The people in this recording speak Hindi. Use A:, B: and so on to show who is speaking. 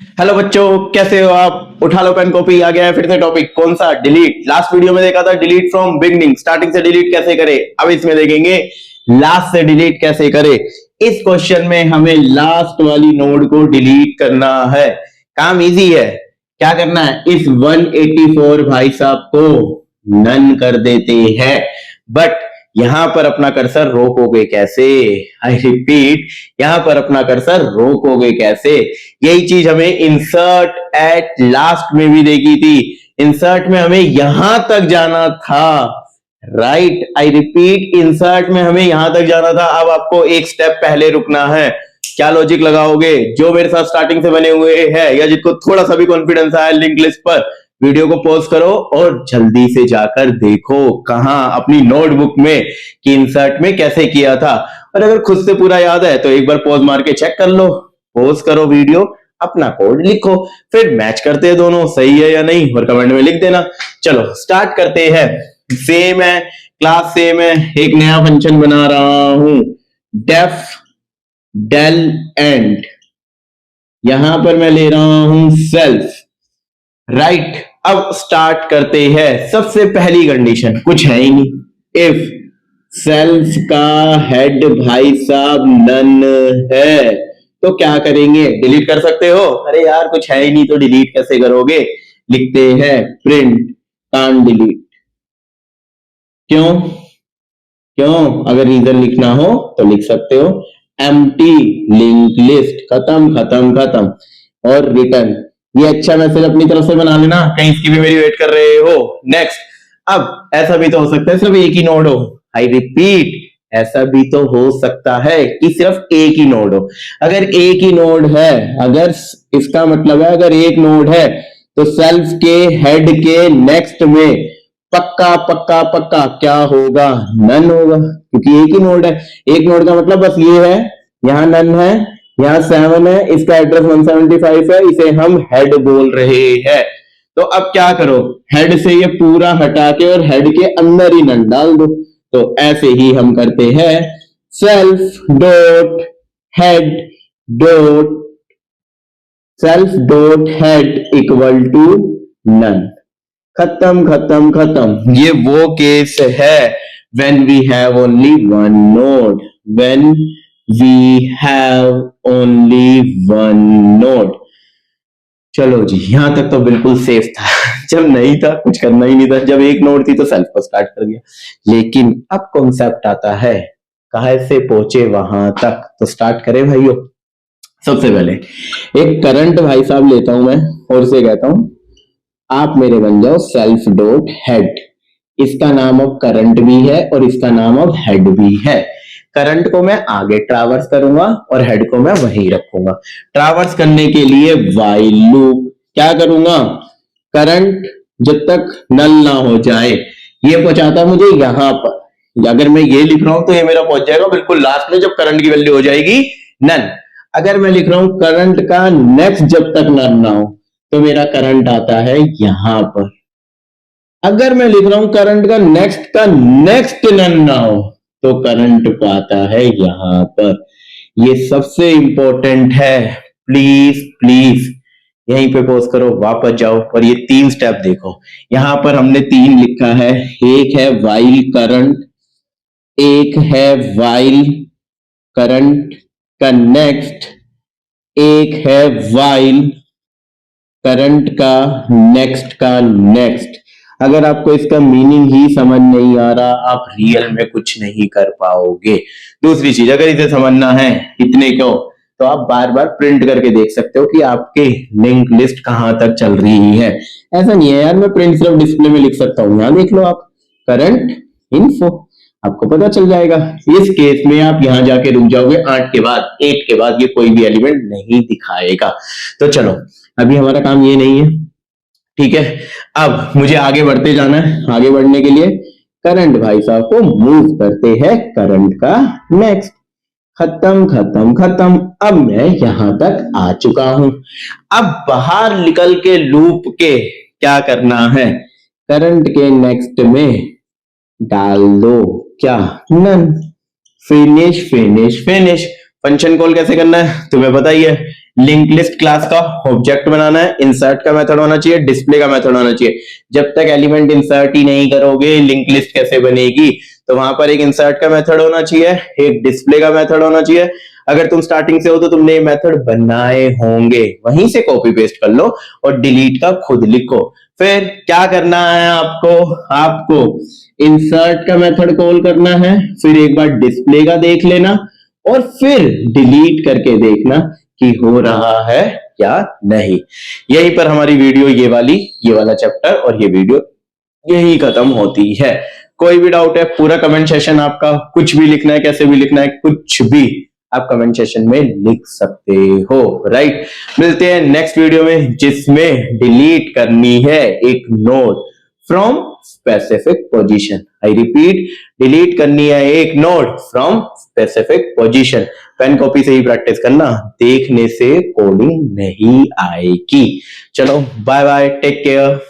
A: हेलो बच्चों, कैसे हो आप? उठा लो पेन कॉपी, आ गया है फिर से टॉपिक। कौन सा? डिलीट। लास्ट वीडियो में देखा था डिलीट फ्रॉम बिगनिंग, स्टार्टिंग से डिलीट कैसे करें। अब इसमें देखेंगे लास्ट से डिलीट कैसे करें। इस क्वेश्चन में हमें लास्ट वाली नोड को डिलीट करना है। काम इजी है। क्या करना है? इस 184 भाई साहब को नन कर देते हैं। बट यहां पर अपना कर्सर रोकोगे कैसे? आई रिपीट, यहां पर अपना कर्सर रोकोगे कैसे? यही चीज हमें इंसर्ट एट लास्ट में भी देखी थी। इंसर्ट में हमें यहां तक जाना था। राइट, आई रिपीट, इंसर्ट में हमें यहां तक जाना था। अब आपको एक स्टेप पहले रुकना है। क्या लॉजिक लगाओगे? जो मेरे साथ स्टार्टिंग से बने हुए हैं या जिसको थोड़ा सा भी कॉन्फिडेंस आया लिंक लिस्ट पर, वीडियो को पॉज करो और जल्दी से जाकर देखो कहां अपनी नोटबुक में कि इंसर्ट में कैसे किया था। और अगर खुद से पूरा याद है तो एक बार पॉज मार के चेक कर लो। पॉज करो वीडियो, अपना कोड लिखो, फिर मैच करते हैं दोनों सही है या नहीं और कमेंट में लिख देना। चलो स्टार्ट करते हैं। सेम है, क्लास सेम है। एक नया फंक्शन बना रहा हूं, डेफ डेल एंड। यहां पर मैं ले रहा हूं सेल्फ। राइट, अब स्टार्ट करते हैं। सबसे पहली कंडीशन कुछ है ही नहीं। इफ सेल्फ का हेड भाई साहब नन है तो क्या करेंगे? डिलीट कर सकते हो? अरे यार कुछ है ही नहीं तो डिलीट कैसे करोगे? लिखते हैं प्रिंट कांट डिलीट। क्यों? क्यों? अगर रीजन लिखना हो तो लिख सकते हो एम्प्टी लिंक लिस्ट, खत्म खत्म खत्म। और रिटर्न। ये अच्छा मैसेज अपनी तरफ से बना लेना, कहीं इसकी भी मेरी वेट कर रहे हो। नेक्स्ट। अब ऐसा भी तो हो सकता है सिर्फ एक ही नोड हो। आई रिपीट, ऐसा भी तो हो सकता है कि सिर्फ एक ही नोड हो। अगर एक ही नोड है, अगर इसका मतलब है अगर एक नोड है तो सेल्फ के हेड के नेक्स्ट में पक्का पक्का पक्का क्या होगा? नन होगा, क्योंकि एक ही नोड है। एक नोड का मतलब बस ये है, यहां नन है, यहां 7 है, इसका एड्रेस 175 है, इसे हम हेड बोल रहे हैं। तो अब क्या करो? हेड से ये पूरा हटा के और हेड के अंदर ही नन डाल दो। तो ऐसे ही हम करते हैं, self dot head dot self dot head equal to none. खत्म खत्म खत्म। ये वो केस है when we have only one node, when we have only one node। चलो जी, यहां तक तो बिल्कुल सेफ था। जब नहीं था कुछ करना ही नहीं था, जब एक नोड थी तो सेल्फ को स्टार्ट कर दिया। लेकिन अब कॉन्सेप्ट आता है, कहां से पहुंचे वहां तक। तो स्टार्ट करें भाइयों। सबसे पहले एक करंट भाई साहब लेता हूं मैं और इसे कहता हूं आप मेरे बन जाओ सेल्फ डॉट हेड। इसका नाम अब करंट भी है और इसका नाम अब हेड भी है। करंट को मैं आगे ट्रावर्स करूंगा और हेड को मैं वहीं रखूंगा। ट्रावर्स करने के लिए व्हाइल लूप क्या करूंगा? करंट जब तक नल ना हो जाए, ये पहुंचाता मुझे यहां पर। अगर मैं ये लिख रहा हूं तो ये मेरा पहुंच जाएगा बिल्कुल लास्ट में जब करंट की वैल्यू हो जाएगी नन। अगर मैं लिख रहा हूं करंट का नेक्स्ट जब तक नन ना हो तो मेरा करंट आता है यहां पर। अगर मैं लिख रहा हूं करंट का नेक्स्ट नन ना हो तो करंट पाता है यहां पर। ये सबसे इंपॉर्टेंट है। प्लीज प्लीज यहीं पे पॉज करो, वापस जाओ और ये 3 स्टेप देखो। यहां पर हमने 3 लिखा है। एक है व्हाइल करंट, एक है व्हाइल करंट का नेक्स्ट, एक है व्हाइल करंट का नेक्स्ट का नेक्स्ट। अगर आपको इसका मीनिंग ही समझ नहीं आ रहा, आप रियल में कुछ नहीं कर पाओगे। दूसरी चीज, अगर इसे समझना है इतने को, तो आप बार बार प्रिंट करके देख सकते हो कि आपके लिंक लिस्ट कहां तक चल रही है। ऐसा नहीं है यार मैं प्रिंट सिर्फ डिस्प्ले में लिख सकता हूं। यहां देख लो आप, करंट इन्फो, आपको पता चल जाएगा। इस केस में आप यहां जाके रुक जाओगे, 8 के बाद 8 के बाद ये कोई भी एलिमेंट नहीं दिखाएगा। तो चलो अभी हमारा काम ये नहीं है, ठीक है। अब मुझे आगे बढ़ते जाना है। आगे बढ़ने के लिए करंट भाई साहब को मूव करते हैं करंट का नेक्स्ट। खत्म खत्म खत्म। अब मैं यहां तक आ चुका हूं। अब बाहर निकल के लूप के क्या करना है? करंट के नेक्स्ट में डाल दो क्या? None. Finish finish finish. Function call कैसे करना है तुम्हें पता ही है। लिंक लिस्ट क्लास का ऑब्जेक्ट बनाना है, इंसर्ट का मेथड होना चाहिए, डिस्प्ले का मेथड होना चाहिए। जब तक एलिमेंट इंसर्ट ही नहीं करोगे लिंक लिस्ट कैसे बनेगी? तो वहां पर एक इंसर्ट का मेथड होना चाहिए, एक डिस्प्ले का मेथड होना चाहिए। अगर तुम स्टार्टिंग से हो तो तुमने ये मेथड बनाए होंगे, वहीं से कॉपी पेस्ट कर लो और डिलीट का खुद लिखो। फिर क्या करना है आपको इंसर्ट का मेथड कॉल करना है, फिर एक बार डिस्प्ले का देख लेना और फिर डिलीट करके देखना कि हो रहा है या नहीं। यहीं पर हमारी वीडियो ये वाला चैप्टर और ये वीडियो यही खत्म होती है। कोई भी डाउट है पूरा कमेंट सेशन आपका, कुछ भी लिखना है, कैसे भी लिखना है, कुछ भी आप कमेंट सेशन में लिख सकते हो, राइट। मिलते हैं नेक्स्ट वीडियो में जिसमें डिलीट करनी है एक node from specific position. I repeat, delete करनी है एक node from specific position. Pen copy से ही प्रैक्टिस करना, देखने से कोडिंग नहीं आएगी। चलो बाय बाय, टेक केयर।